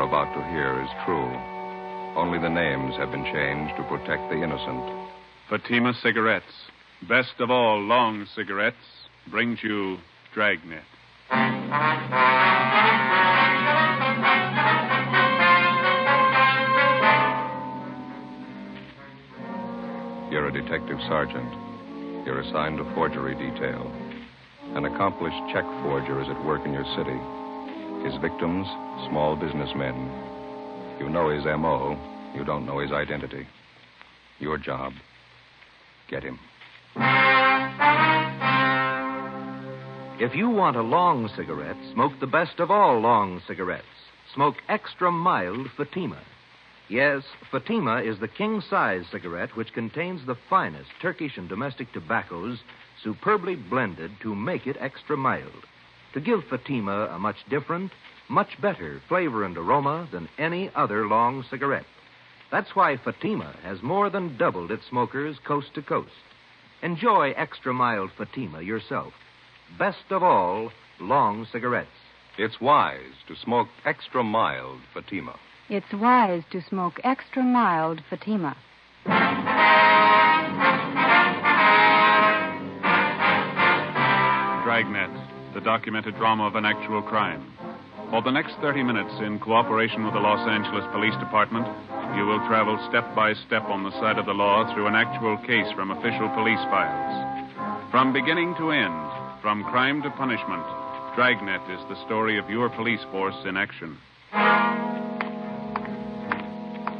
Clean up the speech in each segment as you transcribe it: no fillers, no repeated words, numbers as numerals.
about to hear is true. Only the names have been changed to protect the innocent. Fatima Cigarettes, best of all long cigarettes, brings you Dragnet. You're a detective sergeant. You're assigned to forgery detail. An accomplished check forger is at work in your city. His victims, small businessmen. You know his M.O. You don't know his identity. Your job, get him. If you want a long cigarette, smoke the best of all long cigarettes. Smoke extra mild Fatima. Yes, Fatima is the king-size cigarette which contains the finest Turkish and domestic tobaccos superbly blended to make it extra mild, to give Fatima a much different, much better flavor and aroma than any other long cigarette. That's why Fatima has more than doubled its smokers coast to coast. Enjoy extra mild Fatima yourself. Best of all, long cigarettes. It's wise to smoke extra mild Fatima. It's wise to smoke extra mild Fatima. Dragnet, the documented drama of an actual crime. For the next 30 minutes, in cooperation with the Los Angeles Police Department, you will travel step by step on the side of the law through an actual case from official police files. From beginning to end, from crime to punishment, Dragnet is the story of your police force in action.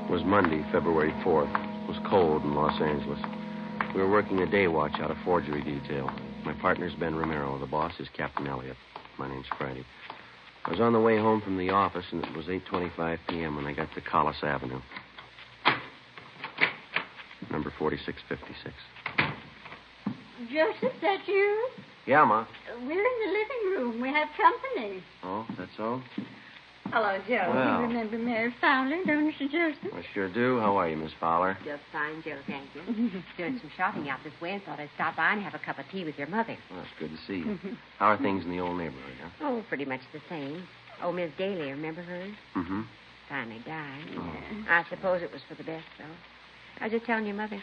It was Monday, February 4th. It was cold in Los Angeles. We were working a day watch out of forgery detail. My partner's Ben Romero. The boss is Captain Elliott. My name's Friday. I was on the way home from the office, and it was 8:25 p.m. when I got to Collis Avenue. Number 4656. Joseph, that you? Yeah, Ma. We're in the living room. We have company. Oh, that's all? Hello, Joe. Well. You remember Mary Fowler, don't you, Joseph? I sure do. How are you, Miss Fowler? Just fine, Joe, thank you. Doing some shopping out this way and thought I'd stop by and have a cup of tea with your mother. Well, it's good to see you. How are things in the old neighborhood, huh? Oh, pretty much the same. Oh, Miss Daly, remember her? Mm-hmm. Finally died. Oh. I suppose it was for the best, though. I was just telling your mother.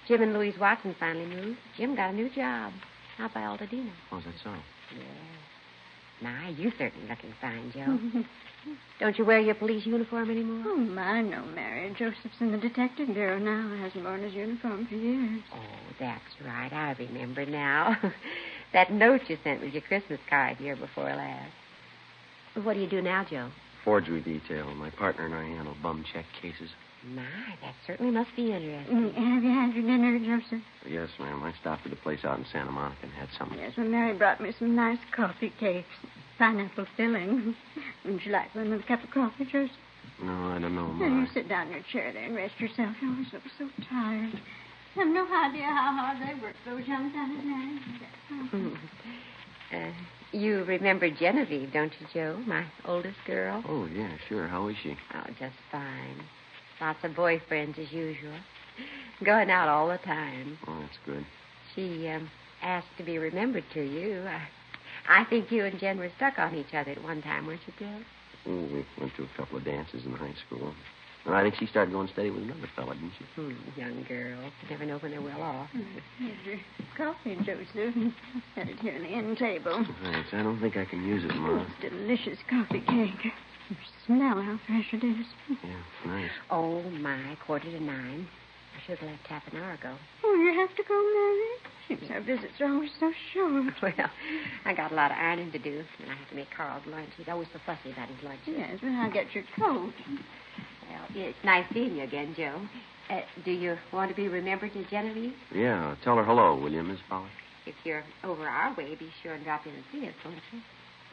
Jim and Louise Watson finally moved. Jim got a new job out by Altadena. Oh, is that so? Yeah. My, you certainly looking fine, Joe. Don't you wear your police uniform anymore? Oh, my, no, Mary. Joseph's in the detective bureau now. Hasn't worn his uniform for years. Oh, that's right. I remember now. That note you sent with your Christmas card year before last. What do you do now, Joe? Forgery detail. My partner and I handle bum check cases. My, that certainly must be interesting. Have you had your dinner, Joseph? Yes, ma'am. I stopped at a place out in Santa Monica and had something. Yes, well, Mary brought me some nice coffee cakes. Pineapple filling. Would you like one with a cup of coffee, Joseph? No, I don't know, Ma. Well, you sit down in your chair there and rest yourself. You always look so tired. I have no idea how hard they work, those young fellas, Mary. You remember Genevieve, don't you, Joe? My oldest girl? Oh, yeah, sure. How is she? Oh, just fine. Lots of boyfriends as usual. Going out all the time. Oh, that's good. She asked to be remembered to you. I think you and Jen were stuck on each other at one time, weren't you, Joe? Oh, we went to a couple of dances in high school. And I think she started going steady with another fella, didn't she? Young girl. You never know when they're well off. Here's your coffee, Joseph. Set it here on the end table. Thanks. I don't think I can use it, Ma. It's delicious coffee cake. You smell how fresh it is. Yeah, nice. Oh, my, 8:45. I should have left half an hour ago. Oh, you have to go, Mary? Seems our visits are always so short. Well, I got a lot of ironing to do, and I have to make Carl's lunch. He's always so fussy about his lunch. Yes, well, I'll get your coat. Well, it's nice seeing you again, Joe. Do you want to be remembered as Genevieve? Yeah, tell her hello, will you, Miss Fowler? If you're over our way, be sure and drop in and see us, won't you?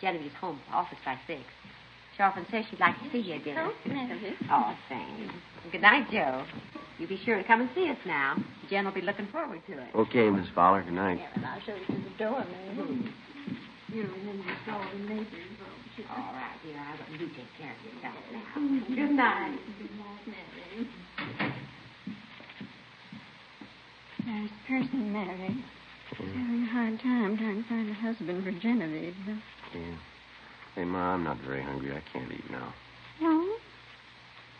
Genevieve's home office by 6. She often says she'd like to see you again. Oh, Genevieve. Oh, thanks. Good night, Joe. You be sure to come and see us now. Jen will be looking forward to it. Okay, Miss Fowler. Good night. Yeah, well, I'll show you to the door, Mary. You remember the door and neighbors, won't you? All right, dear. I will. You take care of yourself now. Good night. Good night, Mary. There's a person, Mary. She's having a hard time trying to find a husband for Genevieve, though. Yeah. Hey, Ma, I'm not very hungry. I can't eat now. No?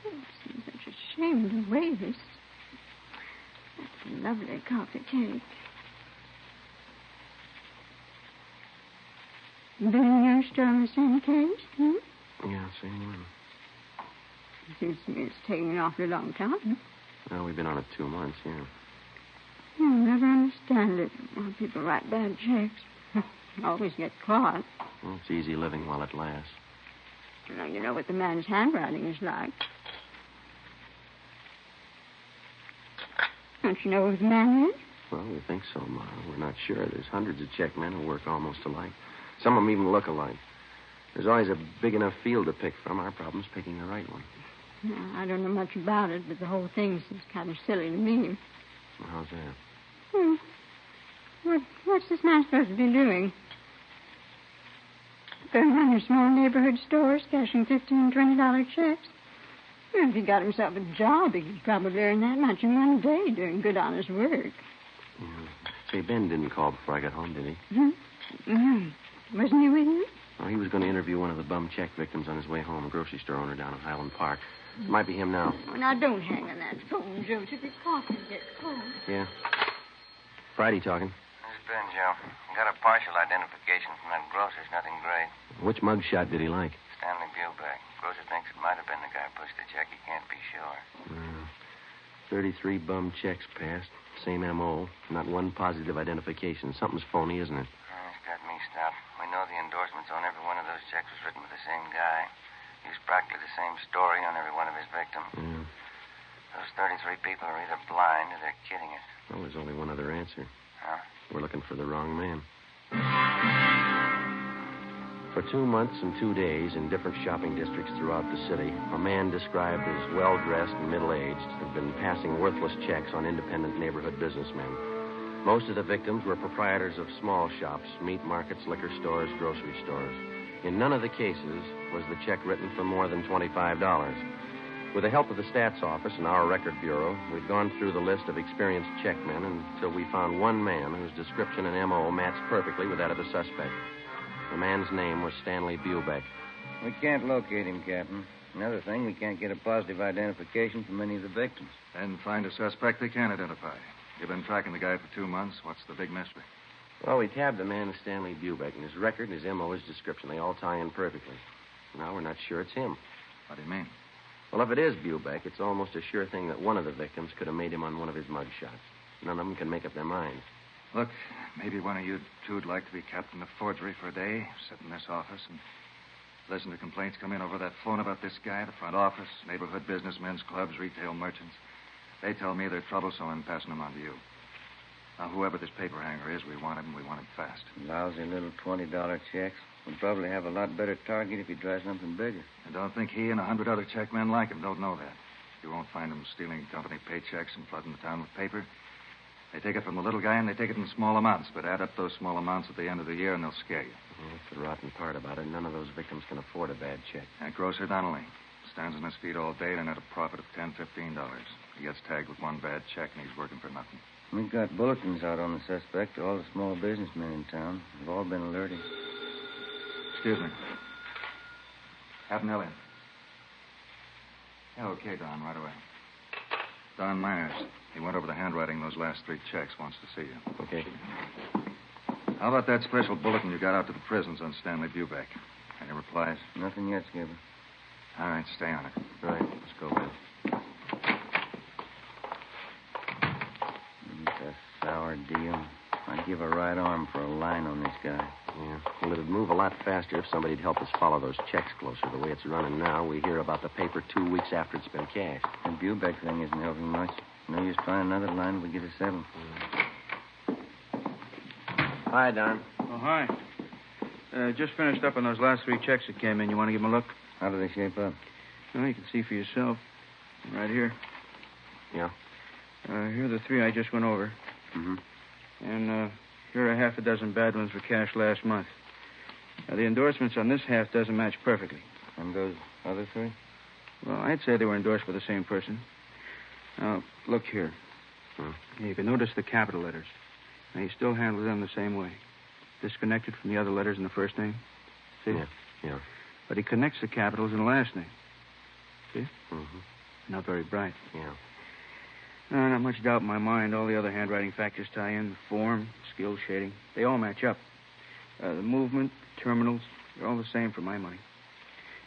Oh, it seems such a shame to waste this. That's a lovely coffee cake. Been in your store in the same case, Yeah, same one. It seems to me it's taking an awfully long time. Well, we've been on it 2 months, yeah. I'll never understand it. How people write bad checks. Always get caught. Well, it's easy living while it lasts. Now, you know what the man's handwriting is like. Don't you know who the man is? Well, we think so, Ma. We're not sure. There's hundreds of check men who work almost alike. Some of them even look alike. There's always a big enough field to pick from. Our problem's picking the right one. I don't know much about it, but the whole thing seems kind of silly to me. Well, how's that? What's this man supposed to be doing? Going around your small neighborhood stores, cashing $15, $20 checks? Well, if he got himself a job, he could probably earn that much in one day doing good, honest work. Yeah. Say, Ben didn't call before I got home, did he? Wasn't he with you? Well, he was going to interview one of the bum check victims on his way home, a grocery store owner down in Highland Park. It might be him now. Oh, now, don't hang on that phone, Joseph. His coffee gets cold. Yeah. Friday talking. This is Ben, Joe. Got a partial identification from that grocer's. Nothing great. Which mug shot did he like? Stanley Bubeck. Grocer thinks it might have been the guy who pushed the check. He can't be sure. 33 bum checks passed. Same M.O. Not one positive identification. Something's phony, isn't it? It's got me stopped. We know the endorsements on every one of those checks was written with the same guy. Used practically the same story on every one of his victims. Yeah. Those 33 people are either blind or they're kidding us. Well, there's only one other answer. Huh? We're looking for the wrong man. For 2 months and 2 days in different shopping districts throughout the city, a man described as well-dressed and middle-aged had been passing worthless checks on independent neighborhood businessmen. Most of the victims were proprietors of small shops, meat markets, liquor stores, grocery stores. In none of the cases was the check written for more than $25. With the help of the stats office and our record bureau, we'd gone through the list of experienced checkmen until we found one man whose description and M.O. matched perfectly with that of the suspect. The man's name was Stanley Bubeck. We can't locate him, Captain. Another thing, we can't get a positive identification from any of the victims. And find a suspect they can identify. You've been tracking the guy for 2 months. What's the big mystery? Well, we tabbed the man as Stanley Bubeck, and his record, his M.O., his description, they all tie in perfectly. Now we're not sure it's him. What do you mean? Well, if it is Bubeck, it's almost a sure thing that one of the victims could have made him on one of his mug shots. None of them can make up their minds. Look, maybe one of you two'd like to be captain of forgery for a day, sit in this office and listen to complaints come in over that phone about this guy, the front office, neighborhood businessmen's clubs, retail merchants. They tell me they're trouble, so I'm passing them on to you. Now, whoever this paper hanger is, we want him fast. Lousy little $20 checks. We'll probably have a lot better target if you try something bigger. I don't think he and 100 other checkmen like him don't know that. You won't find them stealing company paychecks and flooding the town with paper. They take it from the little guy, and they take it in small amounts, but add up those small amounts at the end of the year, and they'll scare you. Well, that's the rotten part about it. None of those victims can afford a bad check. That grocer Donnelly stands on his feet all day and at a profit of $10, $15. He gets tagged with one bad check, and he's working for nothing. We've got bulletins out on the suspect to all the small businessmen in town. They've all been alerted. Excuse me. Captain Elliott. Yeah, okay, Don, right away. Don Myers. He went over the handwriting of those last 3 checks. Wants to see you. Okay. How about that special bulletin you got out to the prisons on Stanley Bubeck? Any replies? Nothing yet, Skipper. All right, stay on it. Right, let's go, Ben. It's a sour deal. I'd give a right arm for a line on this guy. Yeah. Well, it'd move a lot faster if somebody'd help us follow those checks closer. The way it's running now, we hear about the paper 2 weeks after it's been cashed. The Bubeck thing isn't helping much. No use trying another line if we get a 7. Hi, Don. Oh, hi. Just finished up on those last 3 checks that came in. You want to give them a look? How do they shape up? Well, you can see for yourself. Right here. Yeah? Here are the 3 I just went over. Mm-hmm. And here are half a dozen bad ones for cash last month. Now, the endorsements on this half doesn't match perfectly. And those other 3? Well, I'd say they were endorsed by the same person. Now, look here. Hmm. You can notice the capital letters. Now, he still handles them the same way. Disconnected from the other letters in the first name. See? Yeah. But he connects the capitals in the last name. See? Mm-hmm. Not very bright. Yeah. Not much doubt in my mind. All the other handwriting factors tie in. The form, skill, shading. They all match up. The movement, terminals, they're all the same for my money.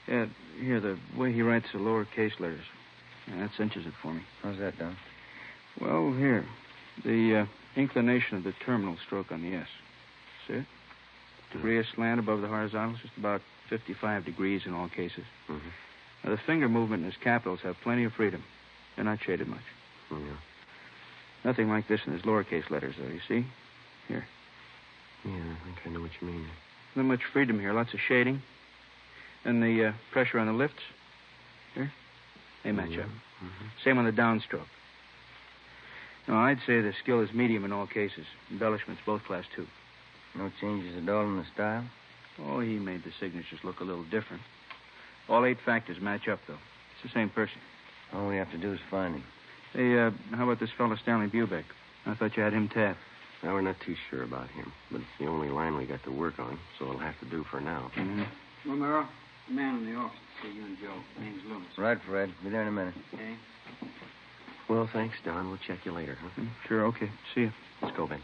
Here, the way he writes the lowercase letters. That cinches it for me. How's that done? Well, here. The inclination of the terminal stroke on the S. See it? Degree of slant above the horizontal is just about 55 degrees in all cases. Mm-hmm. Now, the finger movement in his capitals have plenty of freedom. They're not shaded much. Yeah. Nothing like this in his lowercase letters, though, you see? Here. Yeah, I think I know what you mean. Not much freedom here. Lots of shading. And the pressure on the lifts. Here. They match up. Mm-hmm. Same on the downstroke. No, I'd say the skill is medium in all cases. Embellishments, both class 2. No changes at all in the style? Oh, he made the signatures look a little different. All 8 factors match up, though. It's the same person. All we have to do is find him. Hey, how about this fellow Stanley Bubeck? I thought you had him tapped. Well, we're not too sure about him, but it's the only line we got to work on, so it'll have to do for now. Mm-hmm. Romero, the man in the office to see you and Joe. Name's Loomis. Right, Fred. Be there in a minute. Okay. Well, thanks, Don. We'll check you later, huh? Sure, okay. See you. Let's go, Ben.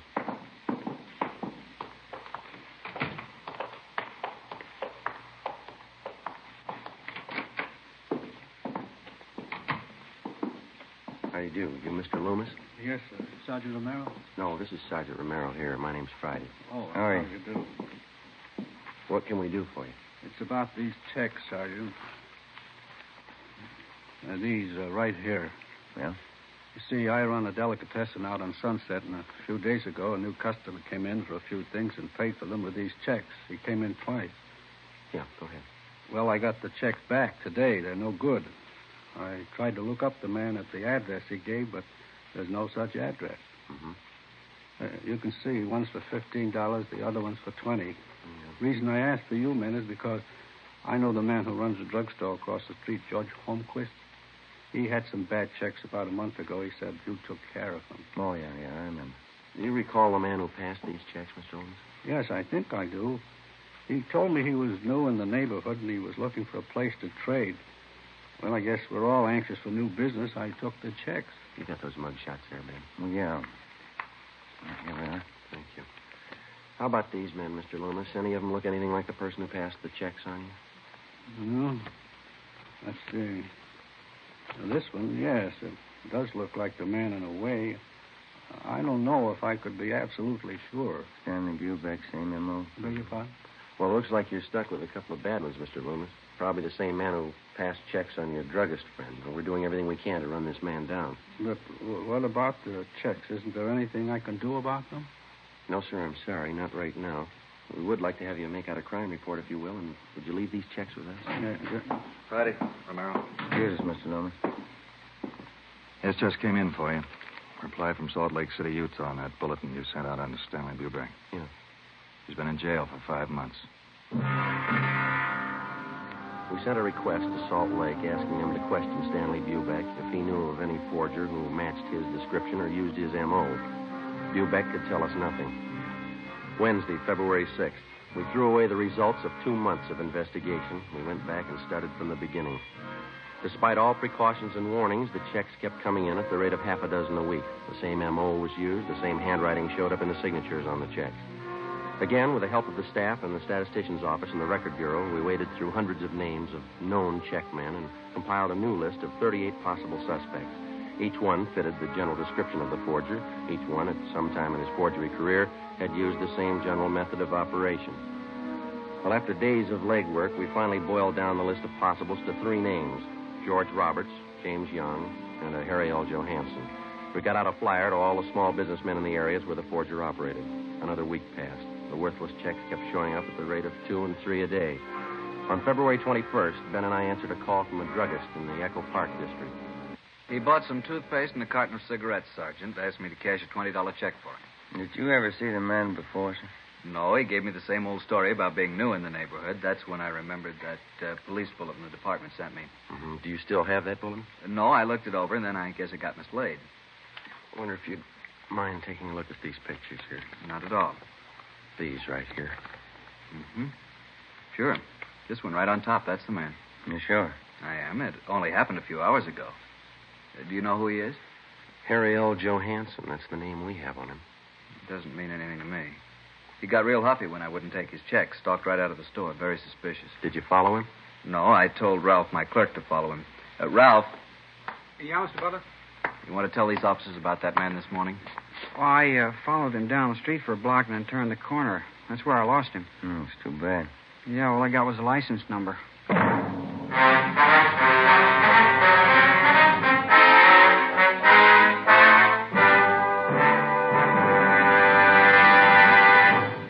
How do you do? You Mr. Loomis? Yes, sir. Sergeant Romero? No, this is Sergeant Romero here. My name's Friday. Oh, How are how do you do? What can we do for you? It's about these checks, Sergeant. These right here. Yeah? You see, I run a delicatessen out on Sunset, and a few days ago, a new customer came in for a few things and paid for them with these checks. He came in twice. Yeah, go ahead. Well, I got the checks back today. They're no good. I tried to look up the man at the address he gave, but there's no such address. Mm-hmm. You can see one's for $15, the other one's for $20. Yeah. Reason I asked for you men is because I know the man who runs the drugstore across the street, George Holmquist. He had some bad checks about a month ago. He said you took care of them. Oh, yeah, I remember. Do you recall the man who passed these checks, Mr. Loomis? Yes, I think I do. He told me he was new in the neighborhood and he was looking for a place to trade. Well, I guess we're all anxious for new business. I took the checks. You got those mug shots there, Ben? Well, yeah. Here we are. Thank you. How about these men, Mr. Loomis? Any of them look anything like the person who passed the checks on you? No. Let's see. Now, this one, yes, it does look like the man in a way. I don't know if I could be absolutely sure. Stanley Bubeck, same M.O. Beg your pardon? Well, it looks like you're stuck with a couple of bad ones, Mr. Loomis. Probably the same man who passed checks on your druggist friend. We're doing everything we can to run this man down. But what about the checks? Isn't there anything I can do about them? No, sir, I'm sorry. Not right now. We would like to have you make out a crime report, if you will, and would you leave these checks with us? Yeah. Friday, Romero. Here's Mr. Loomis. Yes, just came in for you. Reply from Salt Lake City, Utah on that bulletin you sent out under Stanley Bubeck. Yeah. He's been in jail for 5 months. We sent a request to Salt Lake asking him to question Stanley Bubeck if he knew of any forger who matched his description or used his M.O. Bubeck could tell us nothing. Wednesday, February 6th. We threw away the results of 2 months of investigation. We went back and started from the beginning. Despite all precautions and warnings, the checks kept coming in at the rate of half a dozen a week. The same M.O. was used. The same handwriting showed up in the signatures on the checks. Again, with the help of the staff and the statistician's office and the record bureau, we waded through hundreds of names of known checkmen and compiled a new list of 38 possible suspects. Each one fitted the general description of the forger. Each one, at some time in his forgery career, had used the same general method of operation. Well, after days of legwork, we finally boiled down the list of possibles to 3 names: George Roberts, James Young, and a Harry L. Johansson. We got out a flyer to all the small businessmen in the areas where the forger operated. Another week passed. The worthless checks kept showing up at the rate of 2 and 3 a day. On February 21st, Ben and I answered a call from a druggist in the Echo Park district. He bought some toothpaste and a carton of cigarettes, Sergeant. Asked me to cash a $20 check for him. Did you ever see the man before, sir? No, he gave me the same old story about being new in the neighborhood. That's when I remembered that police bulletin the department sent me. Mm-hmm. Do you still have that bulletin? No, I looked it over, and then I guess it got mislaid. I wonder if you'd mind taking a look at these pictures here. Not at all. These right here. Mm-hmm. Sure. This one right on top, that's the man. You sure? I am. It only happened a few hours ago. Do you know who he is? Harry L. Johansson. That's the name we have on him. It doesn't mean anything to me. He got real huffy when I wouldn't take his check. Stalked right out of the store. Very suspicious. Did you follow him? No, I told Ralph, my clerk, to follow him. Ralph, Yeah, Mr. Butler? you want to tell these officers about that man this morning? Well, I followed him down the street for a block and then turned the corner. That's where I lost him. It's too bad. Yeah, all I got was the license number.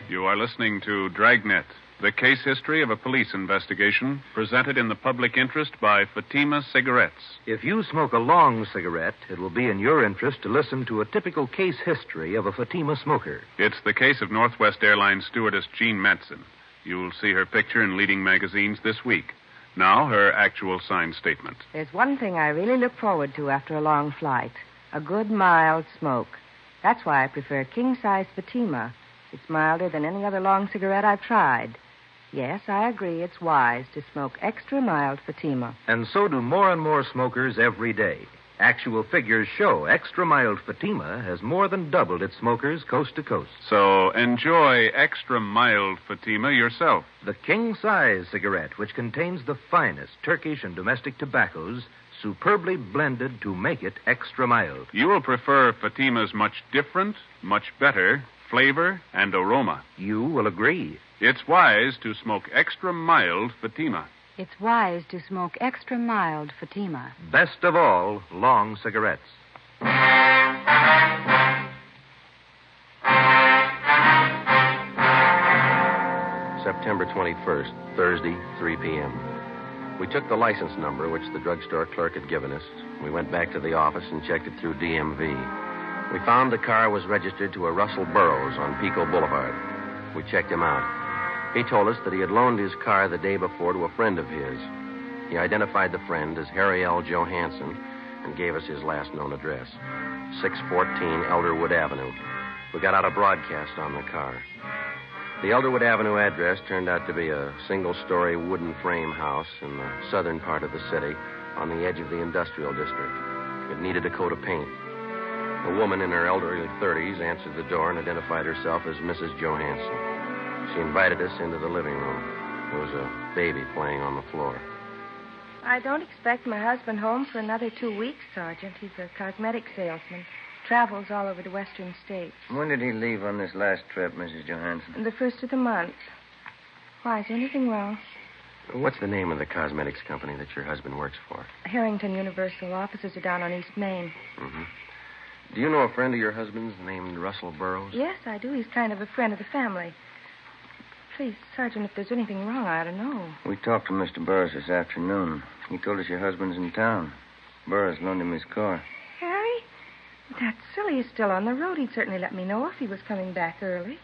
You are listening to Dragnet, the case history of a police investigation presented in the public interest by Fatima Cigarettes. If you smoke a long cigarette, it will be in your interest to listen to a typical case history of a Fatima smoker. It's the case of Northwest Airlines stewardess Jean Matson. You'll see her picture in leading magazines this week. Now, her actual signed statement. There's one thing I really look forward to after a long flight. A good, mild smoke. That's why I prefer king-size Fatima. It's milder than any other long cigarette I've tried. Yes, I agree it's wise to smoke extra mild Fatima. And so do more and more smokers every day. Actual figures show extra mild Fatima has more than doubled its smokers coast to coast. So enjoy extra mild Fatima yourself. The king-size cigarette, which contains the finest Turkish and domestic tobaccos, superbly blended to make it extra mild. You will prefer Fatima's much different, much better flavor and aroma. You will agree. It's wise to smoke extra mild Fatima. It's wise to smoke extra mild Fatima. Best of all, long cigarettes. September 21st, Thursday, 3 p.m. We took the license number, which the drugstore clerk had given us. We went back to the office and checked it through DMV. We found the car was registered to a Russell Burroughs on Pico Boulevard. We checked him out. He told us that he had loaned his car the day before to a friend of his. He identified the friend as Harry L. Johansson and gave us his last known address, 614 Elderwood Avenue. We got out a broadcast on the car. The Elderwood Avenue address turned out to be a single-story wooden frame house in the southern part of the city on the edge of the industrial district. It needed a coat of paint. A woman in her elderly 30s answered the door and identified herself as Mrs. Johansson. She invited us into the living room. There was a baby playing on the floor. I don't expect my husband home for another 2 weeks, Sergeant. He's a cosmetic salesman. Travels all over the western states. When did he leave on this last trip, Mrs. Johansson? The first of the month. Why, is anything wrong? What's the name of the cosmetics company that your husband works for? Harrington Universal. Offices are down on East Main. Mm-hmm. Do you know a friend of your husband's named Russell Burroughs? Yes, I do. He's kind of a friend of the family. Please, Sergeant, if there's anything wrong, I ought to know. We talked to Mr. Burroughs this afternoon. He told us your husband's in town. Burroughs loaned him his car. Harry? That's silly. He's still on the road. He'd certainly let me know if he was coming back early.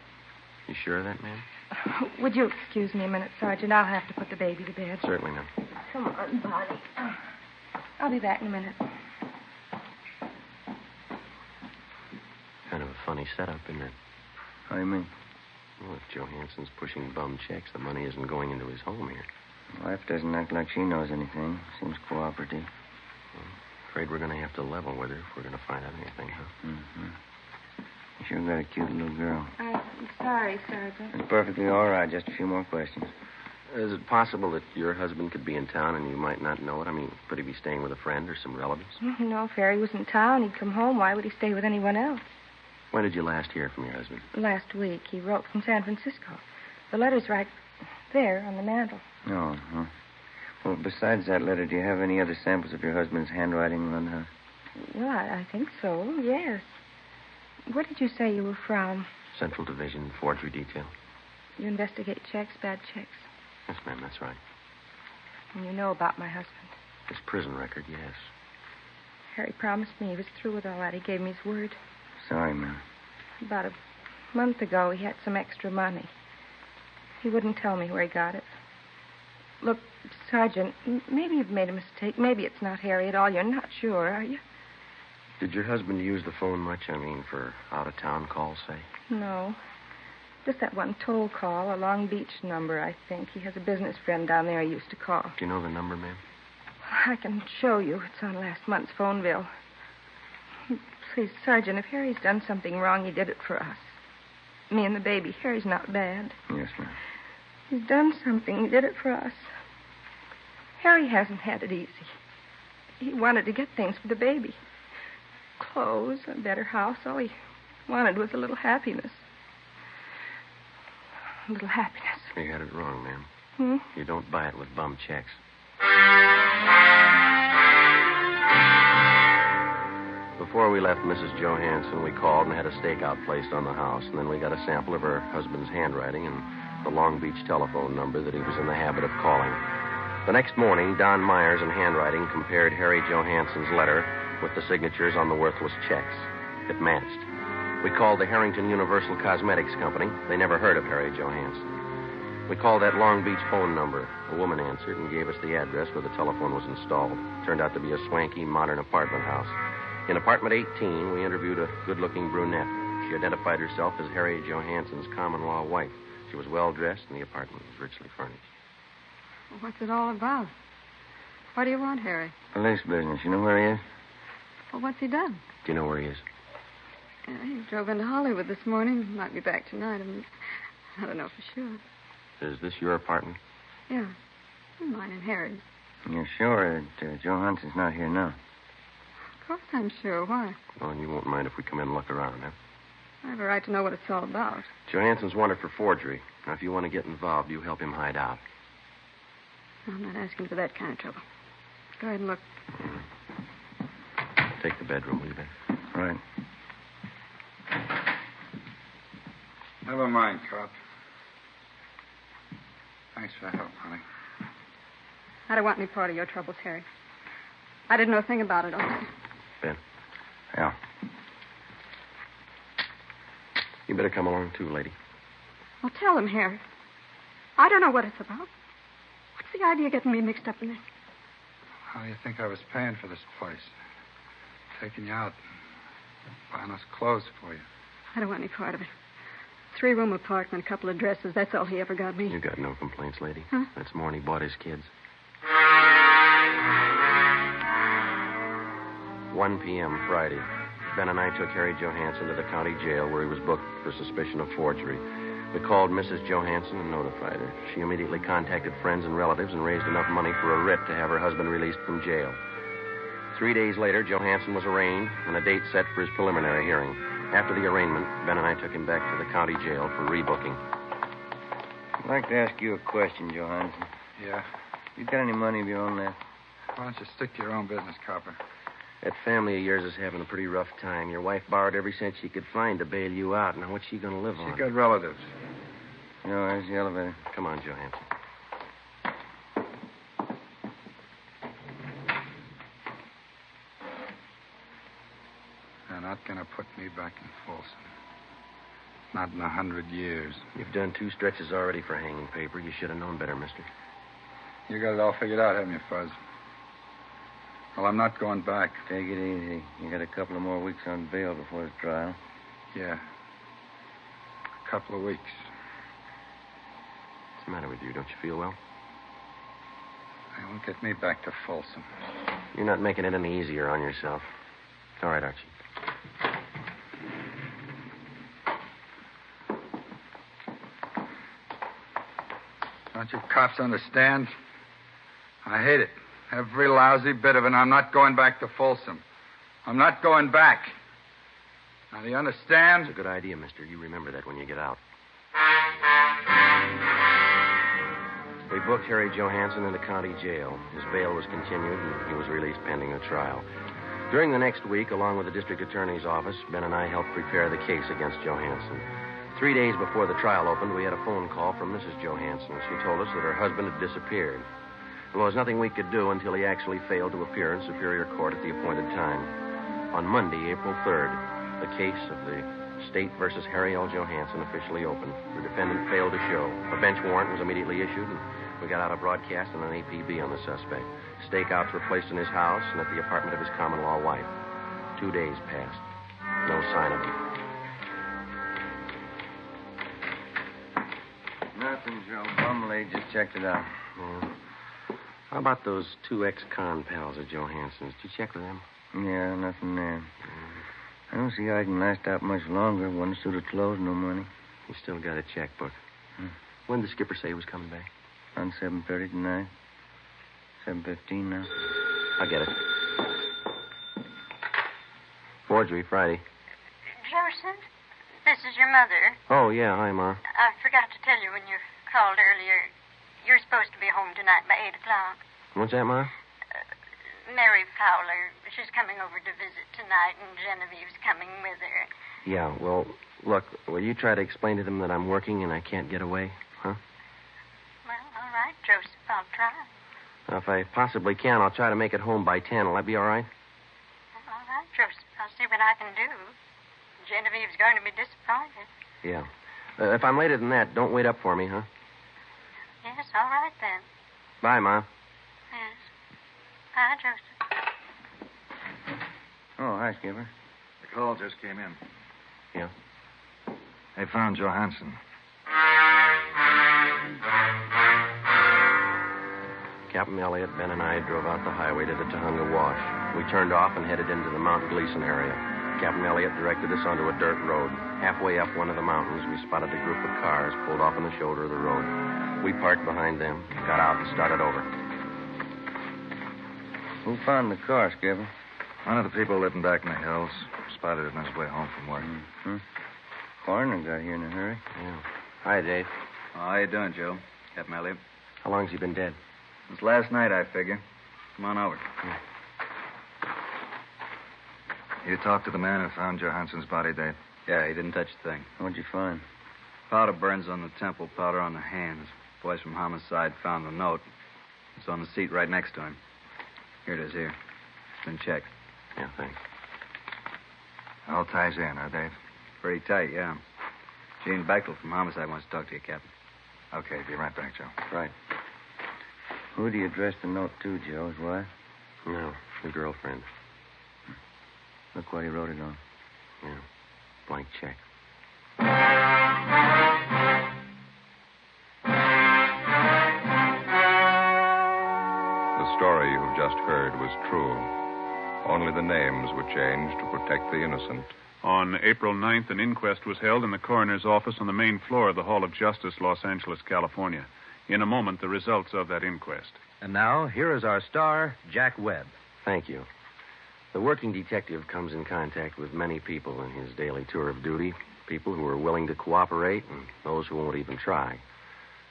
You sure of that, ma'am? Would you excuse me a minute, Sergeant? I'll have to put the baby to bed. Certainly, ma'am. Come on, Bonnie. I'll be back in a minute. Kind of a funny setup, isn't it? How do you mean? Well, if Johansson's pushing bum checks, the money isn't going into his home here. Wife doesn't act like she knows anything. Seems cooperative. Well, afraid we're going to have to level with her if we're going to find out anything, huh? Mm-hmm. You sure got a cute little girl. I'm sorry, Sergeant. It's perfectly all right. Just a few more questions. Is it possible that your husband could be in town and you might not know it? I mean, could he be staying with a friend or some relatives? No, if Harry was in town, he'd come home. Why would he stay with anyone else? When did you last hear from your husband? Last week. He wrote from San Francisco. The letter's right there on the mantel. Oh, huh. Well, besides that letter, do you have any other samples of your husband's handwriting around the house? Well, I think so, yes. Where did you say you were from? Central Division, Forgery Detail. You investigate checks, bad checks? Yes, ma'am, that's right. And you know about my husband? His prison record, yes. Harry promised me he was through with all that. He gave me his word. Sorry, ma'am. About a month ago, he had some extra money. He wouldn't tell me where he got it. Look, Sergeant, maybe you've made a mistake. Maybe it's not Harry at all. You're not sure, are you? Did your husband use the phone much? I mean, for out-of-town calls, say? No. Just that one toll call, a Long Beach number, I think. He has a business friend down there he used to call. Do you know the number, ma'am? I can show you. It's on last month's phone bill. Please, Sergeant, if Harry's done something wrong, he did it for us. Me and the baby. Harry's not bad. Yes, ma'am. He's done something. He did it for us. Harry hasn't had it easy. He wanted to get things for the baby. Clothes, a better house. All he wanted was a little happiness. A little happiness. You had it wrong, ma'am. You don't buy it with bum checks. Before we left Mrs. Johansson, we called and had a stakeout placed on the house, and then we got a sample of her husband's handwriting and the Long Beach telephone number that he was in the habit of calling. The next morning, Don Myers in handwriting compared Harry Johansson's letter with the signatures on the worthless checks. It matched. We called the Harrington Universal Cosmetics Company. They never heard of Harry Johansson. We called that Long Beach phone number. A woman answered and gave us the address where the telephone was installed. Turned out to be a swanky, modern apartment house. In apartment 18, we interviewed a good-looking brunette. She identified herself as Harry Johansson's common-law wife. She was well-dressed, and the apartment was richly furnished. Well, what's it all about? What do you want, Harry? Police business. You know where he is? Well, what's he done? Do you know where he is? He drove into Hollywood this morning. Might be back tonight. I don't know for sure. Is this your apartment? Yeah. Mine and Harry's. You're sure that Johansson's not here now? Of course I'm sure. Why? Well, and you won't mind if we come in and look around, huh? I have a right to know what it's all about. Johansson's wanted for forgery. Now, if you want to get involved, you help him hide out. I'm not asking for that kind of trouble. Go ahead and look. Take the bedroom, will you, Ben? Right. Never mind, Cop. Thanks for the help, honey. I don't want any part of your troubles, Harry. I didn't know a thing about it, honestly. Ben. Yeah. You better come along, too, lady. Well, tell him, Harry. I don't know what it's about. What's the idea of getting me mixed up in this? How do you think I was paying for this place? Taking you out. Buying us clothes for you. I don't want any part of it. 3-room apartment, a couple of dresses. That's all he ever got me. You got no complaints, lady. Huh? That's more than he bought his kids. 1 p.m. Friday. Ben and I took Harry Johansson to the county jail where he was booked for suspicion of forgery. We called Mrs. Johansson and notified her. She immediately contacted friends and relatives and raised enough money for a writ to have her husband released from jail. 3 days later, Johansson was arraigned and a date set for his preliminary hearing. After the arraignment, Ben and I took him back to the county jail for rebooking. I'd like to ask you a question, Johansson. Yeah? You got any money of your own left? Why don't you stick to your own business, Copper? That family of yours is having a pretty rough time. Your wife borrowed every cent she could find to bail you out. Now, what's she going to live on? She's got relatives. No, there's the elevator. Come on, Johansson. They're not going to put me back in Folsom. Not in 100 years. You've done 2 stretches already for hanging paper. You should have known better, mister. You got it all figured out, haven't you, Fuzz? Well, I'm not going back. Take it easy. You got a couple of more weeks on bail before the trial. Yeah. A couple of weeks. What's the matter with you? Don't you feel well? They won't get me back to Folsom. You're not making it any easier on yourself. All right, Archie. Don't you cops understand? I hate it. Every lousy bit of it. I'm not going back to Folsom. I'm not going back. Now, do you understand? It's a good idea, mister. You remember that when you get out. We booked Harry Johansson into county jail. His bail was continued, and he was released pending a trial. During the next week, along with the district attorney's office, Ben and I helped prepare the case against Johansson. 3 days before the trial opened, we had a phone call from Mrs. Johansson. She told us that her husband had disappeared. Well, there was nothing we could do until he actually failed to appear in Superior Court at the appointed time. On Monday, April 3rd, the case of the State versus Harry L. Johansson officially opened. The defendant failed to show. A bench warrant was immediately issued, and we got out a broadcast and an APB on the suspect. Stakeouts were placed in his house and at the apartment of his common-law wife. 2 days passed. No sign of him. Nothing, Joe. Bumley just checked it out. Yeah. How about those two ex-con pals of Johansson's? Did you check with them? Yeah, nothing there. I don't see how I can last out much longer. One suit of clothes, no money. You still got a checkbook. When did the skipper say he was coming back? On 7:30 tonight. 7:15 now. I'll get it. Forgery, Friday. Joseph, this is your mother. Oh, yeah. Hi, Ma. I forgot to tell you when you called earlier. You're supposed to be home tonight by 8 o'clock. What's that, Ma? Mary Fowler, she's coming over to visit tonight, and Genevieve's coming with her. Yeah, well, look, will you try to explain to them that I'm working and I can't get away, huh? Well, all right, Joseph, I'll try. Well, if I possibly can, I'll try to make it home by 10. Will that be all right? All right, Joseph, I'll see what I can do. Genevieve's going to be disappointed. Yeah. If I'm later than that, don't wait up for me, huh? Yes, all right then. Bye, Ma. Yes. Bye, Joseph. Oh, hi, Skipper. The call just came in. Yeah? They found Johansson. Captain Elliott, Ben, and I drove out the highway to the Tahunga Wash. We turned off and headed into the Mount Gleason area. Captain Elliott directed us onto a dirt road. Halfway up one of the mountains, we spotted a group of cars pulled off on the shoulder of the road. We parked behind them, got out, and started over. Who found the car, Skipper? One of the people living back in the hills spotted it on his way home from work. Mm-hmm. Coroner got here in a hurry. Yeah. Hi, Dave. How you doing, Joe? Captain Elliott. How long's he been dead? Since last night, I figure. Come on over. Yeah. You talked to the man who found Johansson's body, Dave? Yeah, he didn't touch a thing. What'd you find? Powder burns on the temple, powder on the hands. Boys from homicide found the note. It's on the seat right next to him. Here it is, here. It's been checked. Yeah, thanks. All ties in, huh, Dave? Pretty tight, yeah. Gene Bechtel from homicide wants to talk to you, Captain. Okay, be right back, Joe. Right. Who do you address the note to, Joe? His wife? No, the girlfriend. Look what he wrote it on. Yeah, blank check. The story you've just heard was true. Only the names were changed to protect the innocent. On April 9th, an inquest was held in the coroner's office on the main floor of the Hall of Justice, Los Angeles, California. In a moment, the results of that inquest. And now, here is our star, Jack Webb. Thank you. The working detective comes in contact with many people in his daily tour of duty. People who are willing to cooperate and those who won't even try.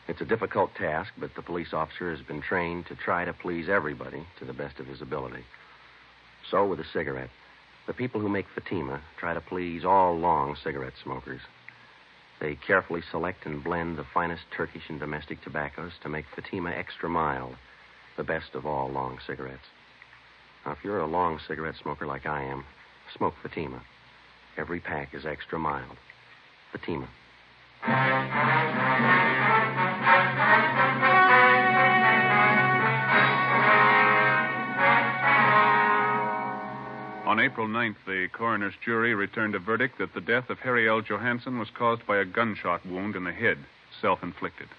It's a difficult task, but the police officer has been trained to try to please everybody to the best of his ability. So with a cigarette, the people who make Fatima try to please all long cigarette smokers. They carefully select and blend the finest Turkish and domestic tobaccos to make Fatima extra mild, the best of all long cigarettes. Now, if you're a long cigarette smoker like I am, smoke Fatima. Every pack is extra mild. Fatima. On April 9th, the coroner's jury returned a verdict that the death of Harry L. Johansson was caused by a gunshot wound in the head, self-inflicted.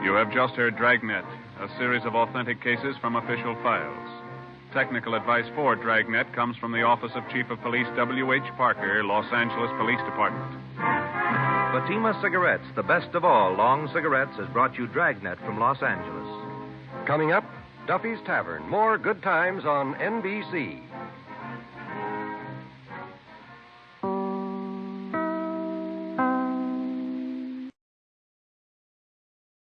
You have just heard Dragnet, a series of authentic cases from official files. Technical advice for Dragnet comes from the Office of Chief of Police W.H. Parker, Los Angeles Police Department. Fatima Cigarettes, the best of all long cigarettes, has brought you Dragnet from Los Angeles. Coming up, Duffy's Tavern. More good times on NBC.